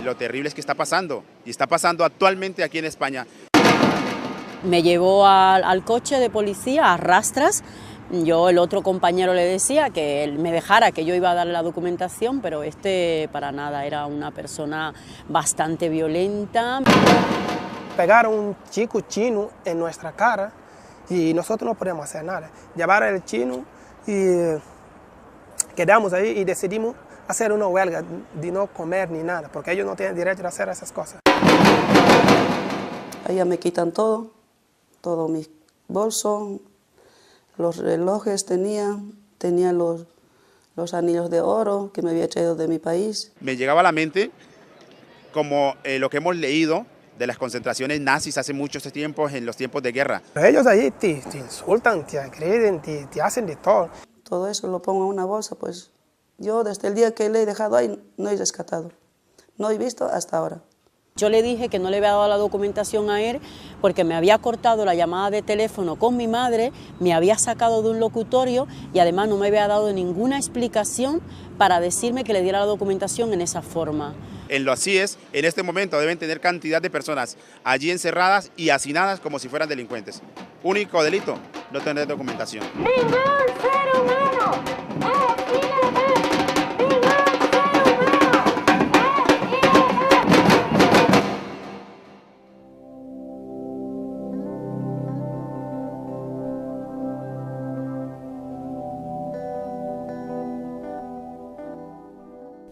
lo terrible es que está pasando, y está pasando actualmente aquí en España. Me llevó al coche de policía a rastras. Yo, el otro compañero, le decía que él me dejara, que yo iba a darle la documentación, pero este para nada, era una persona bastante violenta. Pegaron un chico chino en nuestra cara y nosotros no podíamos hacer nada. Llevaron al chino y quedamos ahí y decidimos hacer una huelga de no comer ni nada, porque ellos no tienen derecho a hacer esas cosas. Allá me quitan todo mis bolsos, los relojes tenía los anillos de oro que me había traído de mi país. Me llegaba a la mente como lo que hemos leído de las concentraciones nazis hace muchos tiempos, en los tiempos de guerra. Ellos ahí te insultan, te agreden, te hacen de todo. Todo eso lo pongo en una bolsa, pues yo desde el día que le he dejado ahí no he rescatado, no he visto hasta ahora. Yo le dije que no le había dado la documentación a él porque me había cortado la llamada de teléfono con mi madre, me había sacado de un locutorio y además no me había dado ninguna explicación para decirme que le diera la documentación en esa forma. En los CIES, en este momento, deben tener cantidad de personas allí encerradas y hacinadas como si fueran delincuentes. Único delito, no tener documentación. ¡Ningún ser humano es ilegal! ¡Ningún ser humano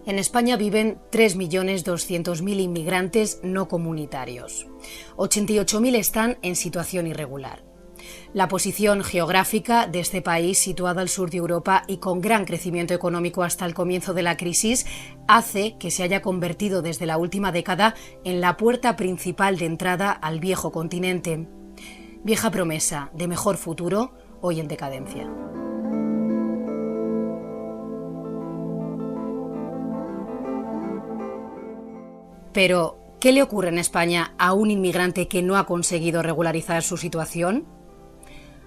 En España viven 3.200.000 inmigrantes no comunitarios. 88.000 están en situación irregular. La posición geográfica de este país, situado al sur de Europa y con gran crecimiento económico hasta el comienzo de la crisis, hace que se haya convertido desde la última década en la puerta principal de entrada al viejo continente. Vieja promesa de mejor futuro, hoy en decadencia. Pero, ¿qué le ocurre en España a un inmigrante que no ha conseguido regularizar su situación?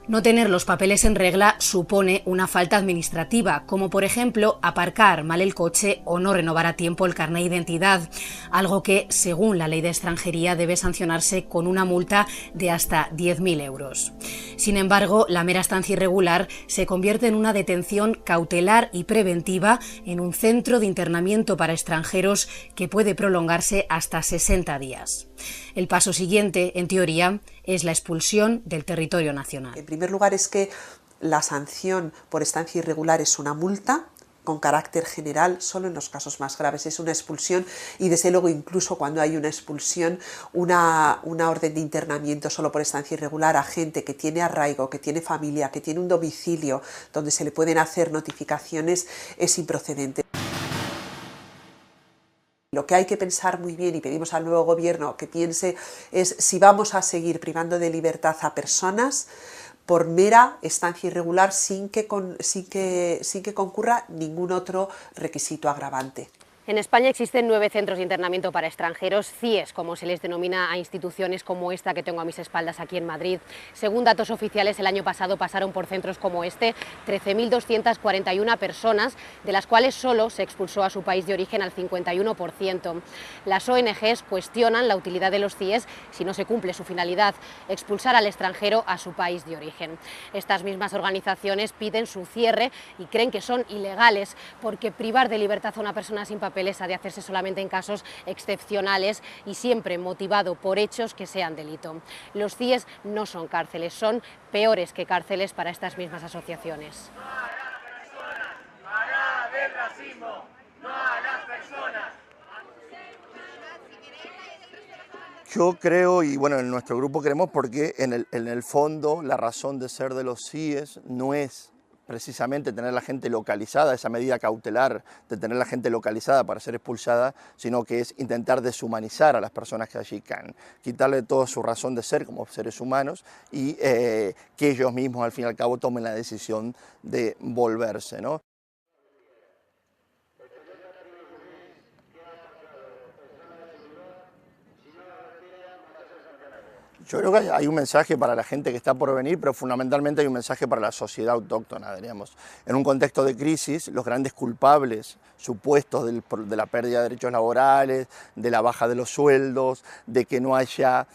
No tener los papeles en regla supone una falta administrativa, como por ejemplo aparcar mal el coche o no renovar a tiempo el carné de identidad, algo que, según la ley de extranjería, debe sancionarse con una multa de hasta 10.000 euros. Sin embargo, la mera estancia irregular se convierte en una detención cautelar y preventiva en un centro de internamiento para extranjeros que puede prolongarse hasta 60 días. El paso siguiente, en teoría, es la expulsión del territorio nacional. En primer lugar es que la sanción por estancia irregular es una multa con carácter general, solo en los casos más graves es una expulsión y desde luego incluso cuando hay una expulsión, una orden de internamiento solo por estancia irregular a gente que tiene arraigo, que tiene familia, que tiene un domicilio donde se le pueden hacer notificaciones es improcedente. Lo que hay que pensar muy bien, y pedimos al nuevo gobierno que piense, es si vamos a seguir privando de libertad a personas por mera estancia irregular sin que concurra ningún otro requisito agravante. En España existen 9 centros de internamiento para extranjeros, CIES, como se les denomina a instituciones como esta que tengo a mis espaldas aquí en Madrid. Según datos oficiales, el año pasado pasaron por centros como este 13.241 personas, de las cuales solo se expulsó a su país de origen al 51%. Las ONGs cuestionan la utilidad de los CIES si no se cumple su finalidad, expulsar al extranjero a su país de origen. Estas mismas organizaciones piden su cierre y creen que son ilegales porque privar de libertad a una persona sin papeles ha de hacerse solamente en casos excepcionales y siempre motivado por hechos que sean delito. Los CIES no son cárceles, son peores que cárceles para estas mismas asociaciones. ¡Pará del racismo! ¡No a las personas! Yo creo, y bueno, en nuestro grupo creemos porque en el fondo la razón de ser de los CIES no es precisamente tener la gente localizada, esa medida cautelar de tener la gente localizada para ser expulsada, sino que es intentar deshumanizar a las personas que allí caen, quitarle toda su razón de ser como seres humanos y que ellos mismos al fin y al cabo tomen la decisión de volverse, ¿no? Yo creo que hay un mensaje para la gente que está por venir, pero fundamentalmente hay un mensaje para la sociedad autóctona, diríamos. En un contexto de crisis, los grandes culpables supuestos de la pérdida de derechos laborales, de la baja de los sueldos, de que no haya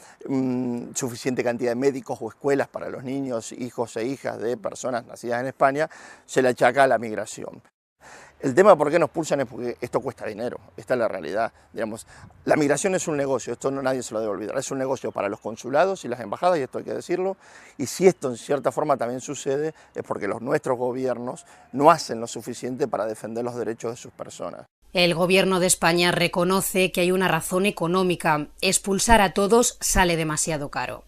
suficiente cantidad de médicos o escuelas para los niños, hijos e hijas de personas nacidas en España, se le achaca a la migración. El tema de por qué nos pulsan es porque esto cuesta dinero, esta es la realidad. Digamos, la migración es un negocio, esto nadie se lo debe olvidar, es un negocio para los consulados y las embajadas, y esto hay que decirlo, y si esto en cierta forma también sucede es porque nuestros gobiernos no hacen lo suficiente para defender los derechos de sus personas. El Gobierno de España reconoce que hay una razón económica. Expulsar a todos sale demasiado caro.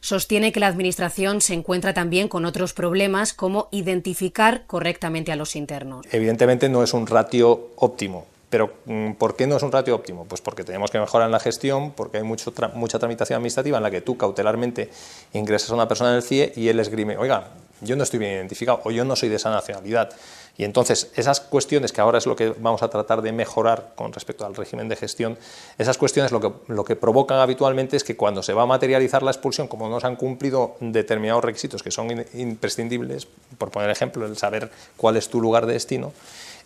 Sostiene que la Administración se encuentra también con otros problemas, como identificar correctamente a los internos. Evidentemente no es un ratio óptimo. Pero ¿por qué no es un ratio óptimo? Pues porque tenemos que mejorar en la gestión, porque hay mucha tramitación administrativa en la que tú cautelarmente ingresas a una persona en el CIE y él esgrime, oiga, yo no estoy bien identificado o yo no soy de esa nacionalidad. Y entonces esas cuestiones, que ahora es lo que vamos a tratar de mejorar con respecto al régimen de gestión, esas cuestiones lo que provocan habitualmente es que cuando se va a materializar la expulsión, como no se han cumplido determinados requisitos que son imprescindibles, por poner ejemplo, el saber cuál es tu lugar de destino,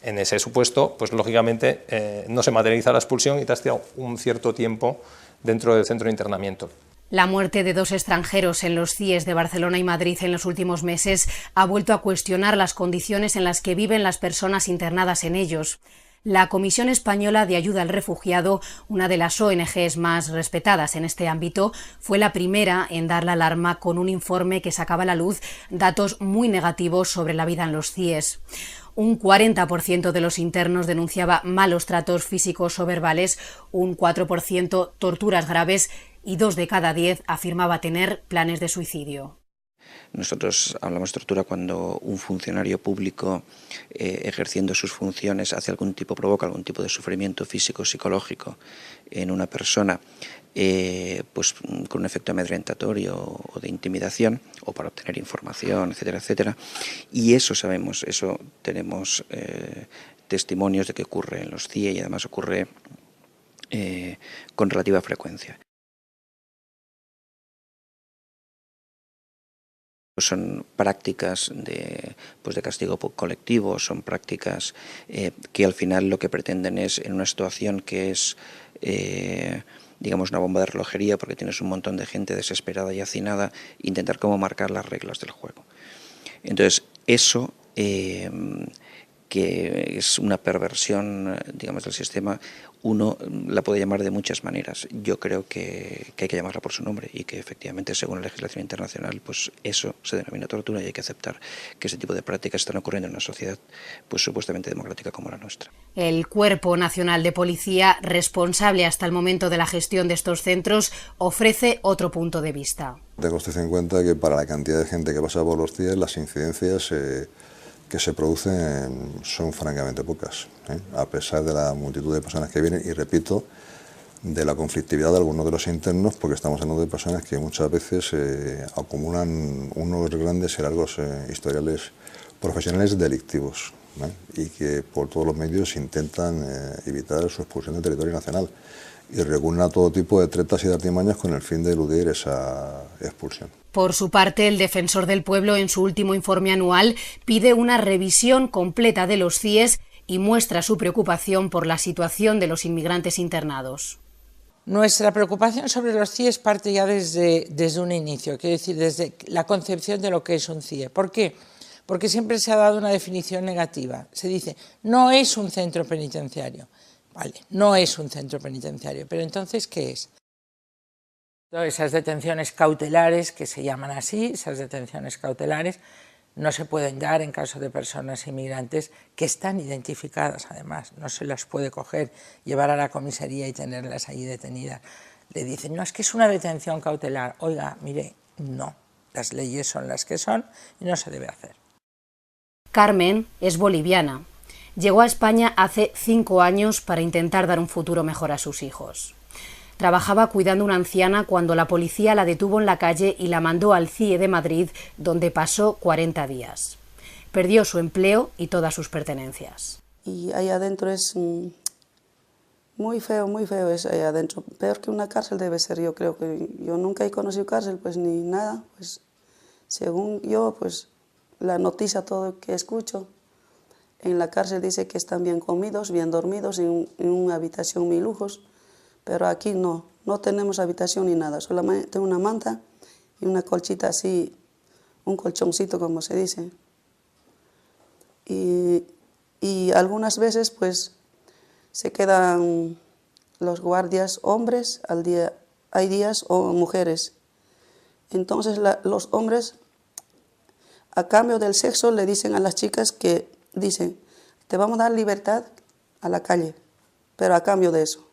en ese supuesto, pues lógicamente no se materializa la expulsión y te has tirado un cierto tiempo dentro del centro de internamiento. La muerte de 2 extranjeros en los CIEs de Barcelona y Madrid en los últimos meses ha vuelto a cuestionar las condiciones en las que viven las personas internadas en ellos. La Comisión Española de Ayuda al Refugiado, una de las ONGs más respetadas en este ámbito, fue la primera en dar la alarma con un informe que sacaba a la luz datos muy negativos sobre la vida en los CIEs. Un 40% de los internos denunciaba malos tratos físicos o verbales, un 4% torturas graves y 2 de cada 10 afirmaba tener planes de suicidio. Nosotros hablamos de tortura cuando un funcionario público ejerciendo sus funciones provoca algún tipo de sufrimiento físico o psicológico en una persona, pues con un efecto amedrentatorio o de intimidación o para obtener información, etcétera, etcétera. Y eso sabemos, eso tenemos testimonios de que ocurre en los CIE y además ocurre con relativa frecuencia. Son prácticas de castigo colectivo, son prácticas que al final lo que pretenden es, en una situación que es, digamos, una bomba de relojería, porque tienes un montón de gente desesperada y hacinada, intentar cómo marcar las reglas del juego. Entonces, eso, que es una perversión, digamos, del sistema, uno la puede llamar de muchas maneras. Yo creo que hay que llamarla por su nombre y que efectivamente, según la legislación internacional, pues eso se denomina tortura y hay que aceptar que ese tipo de prácticas están ocurriendo en una sociedad pues supuestamente democrática como la nuestra. El Cuerpo Nacional de Policía, responsable hasta el momento de la gestión de estos centros, ofrece otro punto de vista. Tenga usted en cuenta que para la cantidad de gente que pasa por los CIE, las incidencias que se producen son francamente pocas, a pesar de la multitud de personas que vienen y, repito, de la conflictividad de algunos de los internos, porque estamos hablando de personas que muchas veces acumulan unos grandes y largos historiales profesionales delictivos, y que por todos los medios intentan evitar su expulsión del territorio nacional y recurren a todo tipo de tretas y de artimañas con el fin de eludir esa expulsión. Por su parte, el Defensor del Pueblo, en su último informe anual, pide una revisión completa de los CIEs y muestra su preocupación por la situación de los inmigrantes internados. Nuestra preocupación sobre los CIEs parte ya desde un inicio, quiero decir, desde la concepción de lo que es un CIE. ¿Por qué? Porque siempre se ha dado una definición negativa. Se dice, no es un centro penitenciario. Vale, no es un centro penitenciario, pero entonces, ¿qué es? Esas detenciones cautelares, que se llaman así, esas detenciones cautelares, no se pueden dar en caso de personas inmigrantes que están identificadas, además. No se las puede coger, llevar a la comisaría y tenerlas allí detenidas. Le dicen, no, es que es una detención cautelar. Oiga, mire, no, las leyes son las que son y no se debe hacer. Carmen es boliviana. Llegó a España hace 5 años para intentar dar un futuro mejor a sus hijos. Trabajaba cuidando a una anciana cuando la policía la detuvo en la calle y la mandó al CIE de Madrid, donde pasó 40 días. Perdió su empleo y todas sus pertenencias. Y ahí adentro es muy feo es ahí adentro. Peor que una cárcel debe ser, yo creo que yo nunca he conocido cárcel, pues ni nada. Pues según yo, pues la noticia, todo que escucho, en la cárcel dice que están bien comidos, bien dormidos, en una habitación 1000 lujos, pero aquí no tenemos habitación ni nada, solamente una manta y una colchita así, un colchoncito como se dice. Y algunas veces pues se quedan los guardias hombres, hay días o mujeres. Entonces los hombres, a cambio del sexo, le dicen a las chicas que dicen, te vamos a dar libertad a la calle, pero a cambio de eso.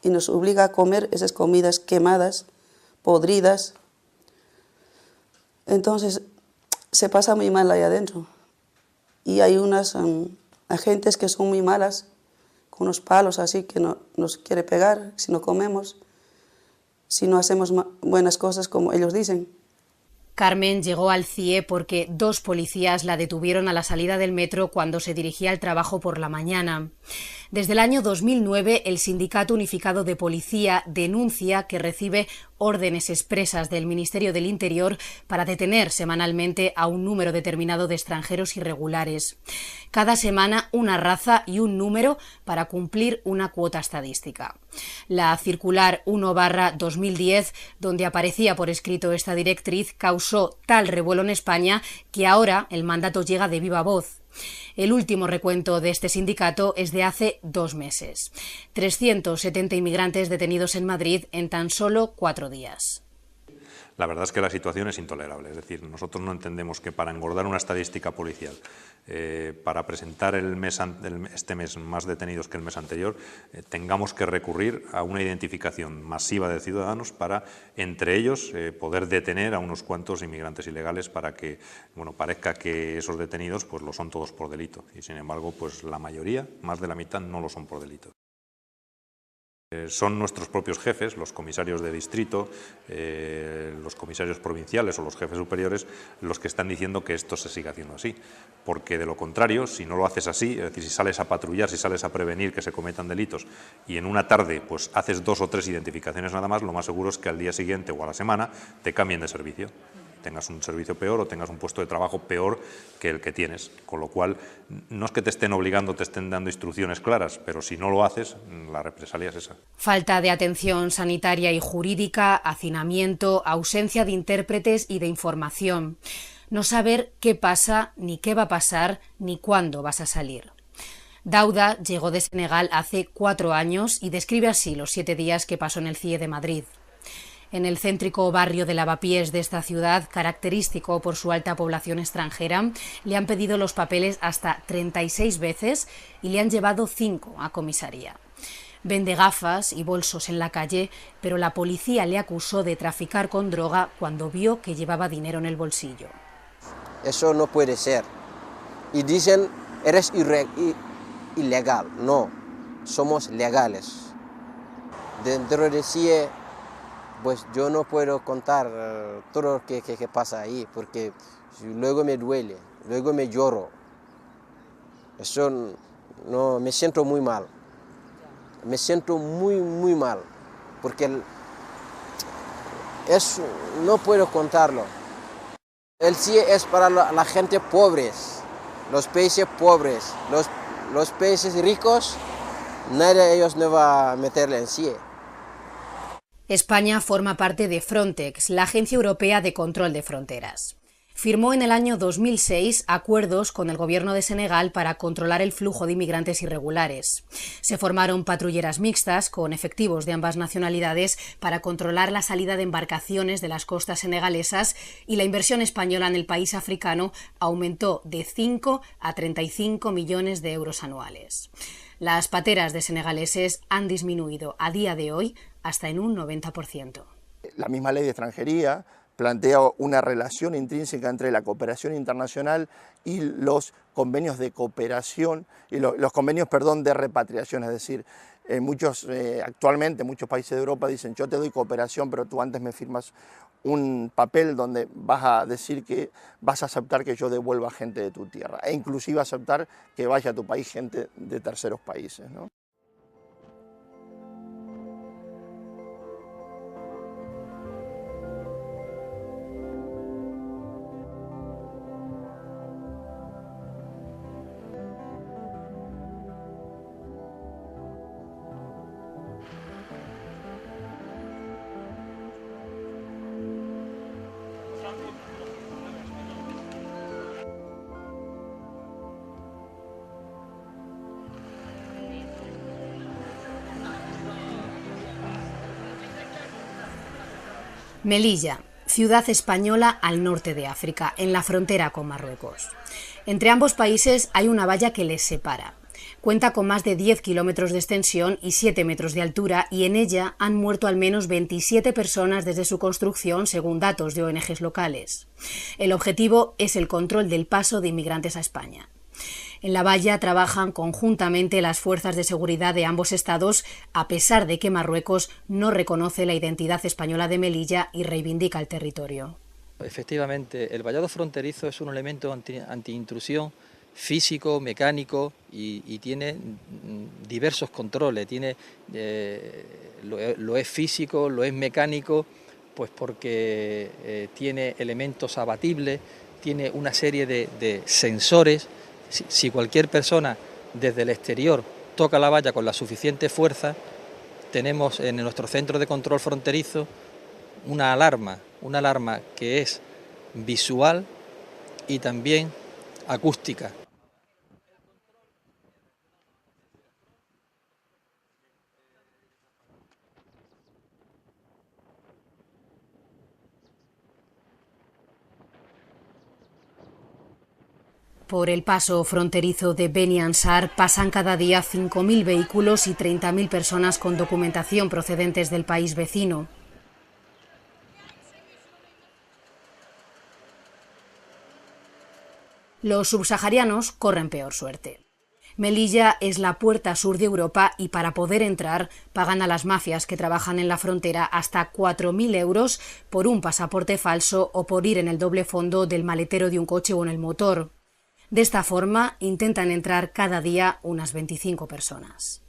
Y nos obliga a comer esas comidas quemadas, podridas. Entonces se pasa muy mal ahí adentro. Y hay unas agentes que son muy malas, con unos palos así que nos quiere pegar si no comemos, si no hacemos buenas cosas como ellos dicen. Carmen llegó al CIE porque 2 policías la detuvieron a la salida del metro cuando se dirigía al trabajo por la mañana. Desde el año 2009, el Sindicato Unificado de Policía denuncia que recibe órdenes expresas del Ministerio del Interior para detener semanalmente a un número determinado de extranjeros irregulares. Cada semana una raza y un número para cumplir una cuota estadística. La circular 1/2010, donde aparecía por escrito esta directriz, causó tal revuelo en España que ahora el mandato llega de viva voz. El último recuento de este sindicato es de hace 2 meses. 370 inmigrantes detenidos en Madrid en tan solo 4 días. La verdad es que la situación es intolerable. Es decir, nosotros no entendemos que para engordar una estadística policial, para presentar este mes más detenidos que el mes anterior, tengamos que recurrir a una identificación masiva de ciudadanos para, entre ellos, poder detener a unos cuantos inmigrantes ilegales para que, bueno, parezca que esos detenidos pues lo son todos por delito. Y sin embargo, pues la mayoría, más de la mitad, no lo son por delito. Son nuestros propios jefes, los comisarios de distrito, los comisarios provinciales o los jefes superiores, los que están diciendo que esto se siga haciendo así. Porque de lo contrario, si no lo haces así, es decir, si sales a patrullar, si sales a prevenir que se cometan delitos y en una tarde pues haces 2 o 3 identificaciones nada más, lo más seguro es que al día siguiente o a la semana te cambien de servicio. Tengas un servicio peor o tengas un puesto de trabajo peor que el que tienes, con lo cual no es que te estén obligando, te estén dando instrucciones claras, pero si no lo haces, la represalia es esa. Falta de atención sanitaria y jurídica, hacinamiento, ausencia de intérpretes y de información. No saber qué pasa, ni qué va a pasar, ni cuándo vas a salir. Dauda llegó de Senegal hace 4 años y describe así los 7 días que pasó en el CIE de Madrid. En el céntrico barrio de Lavapiés de esta ciudad, característico por su alta población extranjera, le han pedido los papeles hasta 36 veces y le han llevado 5 a comisaría. Vende gafas y bolsos en la calle, pero la policía le acusó de traficar con droga cuando vio que llevaba dinero en el bolsillo. Eso no puede ser. Y dicen, eres ilegal. No, somos legales. Dentro de CIE, pues yo no puedo contar todo lo que pasa ahí, porque luego me duele, luego me lloro. Eso no, me siento muy mal. Me siento muy mal, porque no puedo contarlo. El CIE es para la gente pobre, los países pobres, los países ricos, nadie de ellos no va a meterle en CIE. España forma parte de Frontex, la Agencia Europea de Control de Fronteras. Firmó en el año 2006 acuerdos con el gobierno de Senegal para controlar el flujo de inmigrantes irregulares. Se formaron patrulleras mixtas con efectivos de ambas nacionalidades para controlar la salida de embarcaciones de las costas senegalesas y la inversión española en el país africano aumentó de 5 a 35 millones de euros anuales. Las pateras de senegaleses han disminuido a día de hoy hasta en un 90%. La misma ley de extranjería plantea una relación intrínseca entre la cooperación internacional y los convenios de cooperación, y los convenios, de repatriación, es decir, actualmente muchos países de Europa dicen, yo te doy cooperación, pero tú antes me firmas un papel donde vas a decir que vas a aceptar que yo devuelva gente de tu tierra, e inclusive aceptar que vaya a tu país gente de terceros países, ¿no? Melilla, ciudad española al norte de África, en la frontera con Marruecos. Entre ambos países hay una valla que les separa. Cuenta con más de 10 kilómetros de extensión y 7 metros de altura, y en ella han muerto al menos 27 personas desde su construcción, según datos de ONGs locales. El objetivo es el control del paso de inmigrantes a España. En la valla trabajan conjuntamente las fuerzas de seguridad de ambos estados, a pesar de que Marruecos no reconoce la identidad española de Melilla y reivindica el territorio. Efectivamente, el vallado fronterizo es un elemento anti-intrusión físico, mecánico y tiene diversos controles. Lo es físico, lo es mecánico, pues porque tiene elementos abatibles, tiene una serie de sensores. Si cualquier persona desde el exterior toca la valla con la suficiente fuerza, tenemos en nuestro centro de control fronterizo una alarma que es visual y también acústica. Por el paso fronterizo de Beni Ansar pasan cada día 5.000 vehículos y 30.000 personas con documentación procedentes del país vecino. Los subsaharianos corren peor suerte. Melilla es la puerta sur de Europa y para poder entrar pagan a las mafias que trabajan en la frontera hasta 4.000 euros por un pasaporte falso o por ir en el doble fondo del maletero de un coche o en el motor. De esta forma intentan entrar cada día unas 25 personas.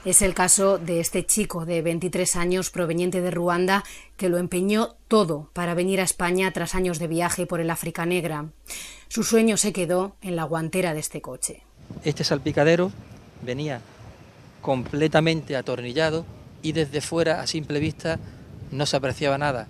Es el caso de este chico de 23 años proveniente de Ruanda que lo empeñó todo para venir a España tras años de viaje por el África Negra. Su sueño se quedó en la guantera de este coche. Este salpicadero venía completamente atornillado y desde fuera, a simple vista, no se apreciaba nada.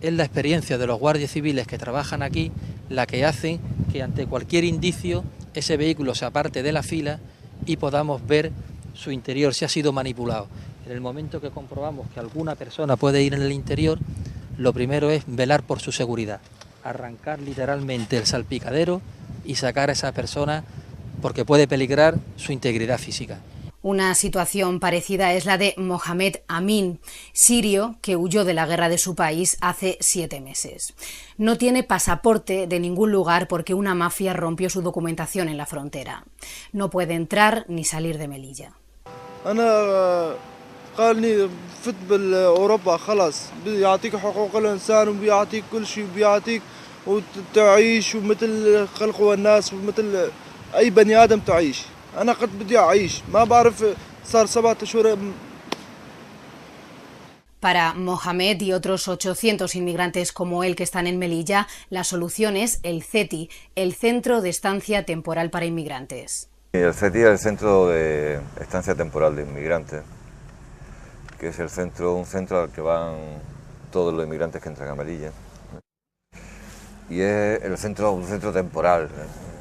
Es la experiencia de los guardias civiles que trabajan aquí la que hace que ante cualquier indicio ese vehículo se aparte de la fila y podamos ver su interior, si ha sido manipulado. En el momento que comprobamos que alguna persona puede ir en el interior, lo primero es velar por su seguridad, arrancar literalmente el salpicadero y sacar a esa persona porque puede peligrar su integridad física. Una situación parecida es la de Mohamed Amin, sirio que huyó de la guerra de su país hace 7 meses. No tiene pasaporte de ningún lugar porque una mafia rompió su documentación en la frontera. No puede entrar ni salir de Melilla. أنا قالني فت بالأوروبا خلاص بيعطيك حقوق الإنسان وبيعطيك كل شيء وبيعطيك وتعيش ومثل الخلق والناس ومثل أي بني آدم تعيش أنا قد بدي أعيش ما بعرف صار 7 أشهر. Para Mohamed y otros 800 inmigrantes como él que están en Melilla, la solución es el CETI, el Centro de Estancia Temporal para Inmigrantes. El CETI es el Centro de Estancia Temporal de Inmigrantes, que es un centro al que van todos los inmigrantes que entran a Melilla. Y es un centro temporal,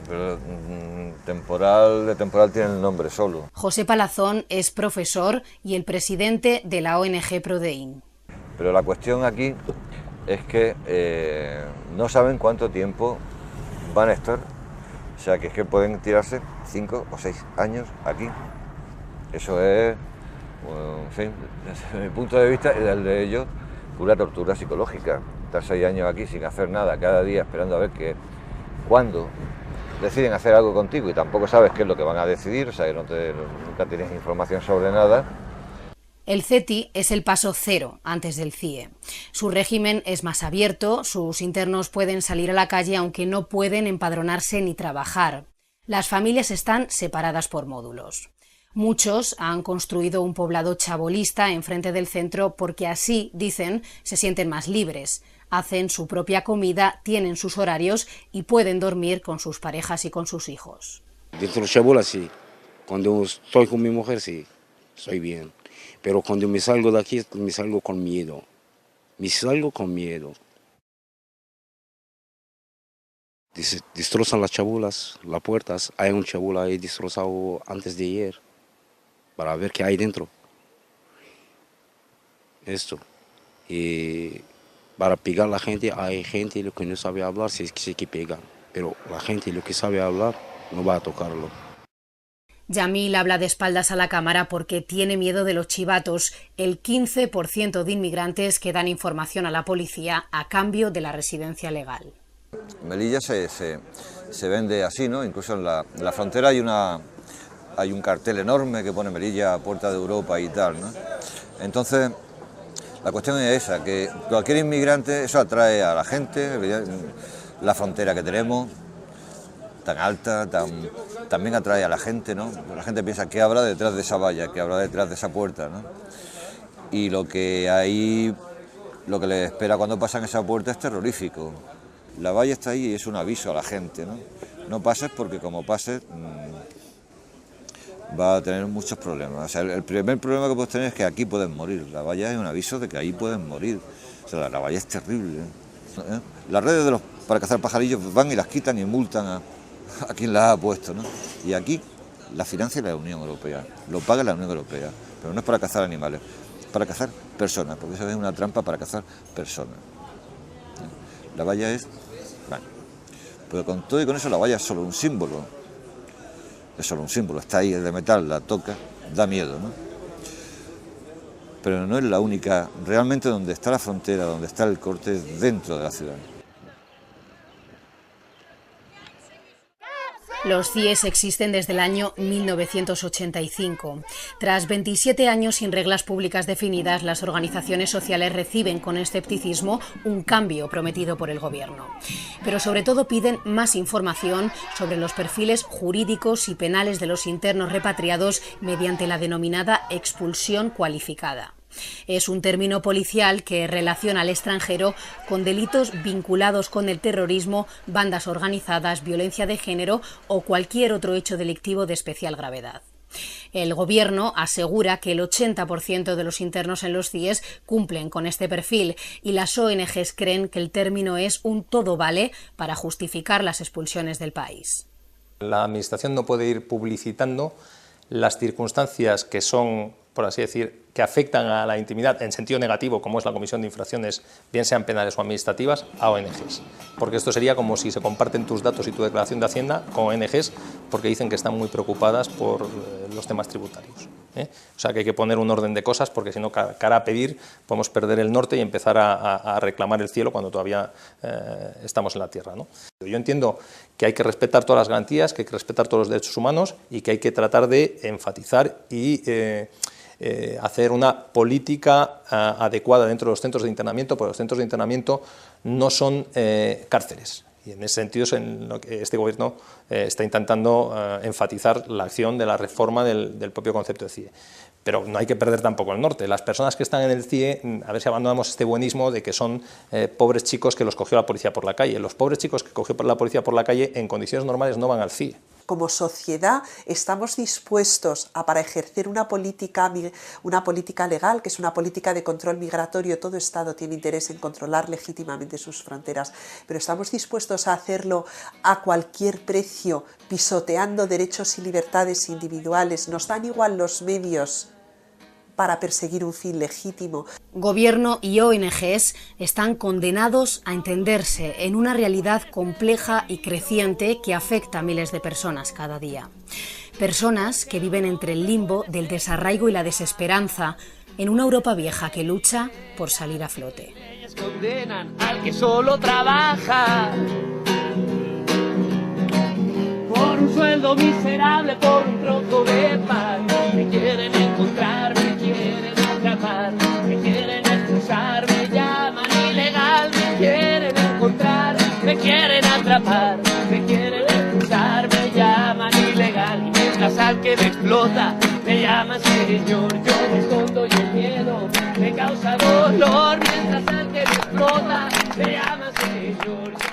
pero temporal tiene el nombre solo. José Palazón es profesor y el presidente de la ONG Prodein. Pero la cuestión aquí es que no saben cuánto tiempo van a estar, o sea que es que pueden tirarse 5 o 6 años aquí. Eso es, en fin, desde mi punto de vista y desde el de ellos, pura tortura psicológica. Estar 6 años aquí sin hacer nada, cada día esperando a ver cuándo deciden hacer algo contigo y tampoco sabes qué es lo que van a decidir, o sea que nunca tienes información sobre nada. El CETI es el paso cero antes del CIE. Su régimen es más abierto, sus internos pueden salir a la calle aunque no pueden empadronarse ni trabajar. Las familias están separadas por módulos. Muchos han construido un poblado chabolista enfrente del centro porque así, dicen, se sienten más libres. Hacen su propia comida, tienen sus horarios y pueden dormir con sus parejas y con sus hijos. Dentro de Chabola sí, cuando estoy con mi mujer sí, estoy bien. Pero cuando me salgo de aquí me salgo con miedo. Destrozan las chabulas, las puertas. Hay un chabula ahí destrozado antes de ayer para ver qué hay dentro. Esto. Y para pegar a la gente, hay gente que no sabe hablar, sí que pegan. Pero la gente lo que sabe hablar no va a tocarlo. Yamil habla de espaldas a la cámara porque tiene miedo de los chivatos, el 15% de inmigrantes que dan información a la policía a cambio de la residencia legal. Melilla se vende así, ¿no? Incluso en la frontera hay un cartel enorme que pone Melilla, puerta de Europa y tal, ¿no? Entonces, la cuestión es esa, que cualquier inmigrante, eso atrae a la gente, la frontera que tenemos, tan alta, también atrae a la gente, ¿no? La gente piensa que habrá detrás de esa valla, que habrá detrás de esa puerta, ¿no? Y lo que les espera cuando pasan esa puerta es terrorífico. La valla está ahí y es un aviso a la gente, ¿no? No pases porque como pases va a tener muchos problemas. O sea, el primer problema que puedes tener es que aquí pueden morir. La valla es un aviso de que ahí pueden morir. O sea, la valla es terrible, ¿eh? Las redes para cazar pajarillos van y las quitan y multan a quien las ha puesto, ¿no? Y aquí la financia la Unión Europea, lo paga la Unión Europea, pero no es para cazar animales, es para cazar personas, porque eso es una trampa para cazar personas. La valla es... Bueno, pero con todo y con eso la valla es solo un símbolo. Es solo un símbolo, está ahí, es de metal, la toca, da miedo, ¿no? Pero no es la única, realmente donde está la frontera, donde está el corte, es dentro de la ciudad. Los CIES existen desde el año 1985. Tras 27 años sin reglas públicas definidas, las organizaciones sociales reciben con escepticismo un cambio prometido por el gobierno. Pero sobre todo piden más información sobre los perfiles jurídicos y penales de los internos repatriados mediante la denominada expulsión cualificada. Es un término policial que relaciona al extranjero con delitos vinculados con el terrorismo, bandas organizadas, violencia de género o cualquier otro hecho delictivo de especial gravedad. El Gobierno asegura que el 80% de los internos en los CIES cumplen con este perfil y las ONGs creen que el término es un todo vale para justificar las expulsiones del país. La Administración no puede ir publicitando las circunstancias que son, por así decir, que afectan a la intimidad en sentido negativo, como es la comisión de infracciones, bien sean penales o administrativas, a ONGs. Porque esto sería como si se comparten tus datos y tu declaración de Hacienda con ONGs, porque dicen que están muy preocupadas por los temas tributarios. O sea que hay que poner un orden de cosas, porque si no, cara a pedir, podemos perder el norte y empezar a reclamar el cielo cuando todavía estamos en la tierra, ¿no? Yo entiendo que hay que respetar todas las garantías, que hay que respetar todos los derechos humanos y que hay que tratar de enfatizar y hacer una política adecuada dentro de los centros de internamiento, porque los centros de internamiento no son cárceles. Y en ese sentido es en lo que este Gobierno está intentando enfatizar la acción de la reforma del propio concepto de CIE. Pero no hay que perder tampoco el norte. Las personas que están en el CIE, a ver si abandonamos este buenismo de que son pobres chicos que los cogió la policía por la calle. Los pobres chicos que cogió la policía por la calle en condiciones normales no van al CIE. Como sociedad estamos dispuestos para ejercer una política legal, que es una política de control migratorio. Todo Estado tiene interés en controlar legítimamente sus fronteras, pero estamos dispuestos a hacerlo a cualquier precio, pisoteando derechos y libertades individuales. Nos dan igual los medios para perseguir un fin legítimo. Gobierno y ONGs están condenados a entenderse en una realidad compleja y creciente que afecta a miles de personas cada día. Personas que viven entre el limbo del desarraigo y la desesperanza en una Europa vieja que lucha por salir a flote. Ellos condenan al que solo trabaja por un sueldo miserable, por un trozo de pan. Me quieren encontrar, me quieren atrapar, me quieren expulsar, me llaman ilegal. Me quieren encontrar, me quieren atrapar, me quieren expulsar, me llaman ilegal. Y mientras al que me explota me llaman señor, yo me escondo y el miedo me causa dolor. Mientras al que me explota me llaman señor.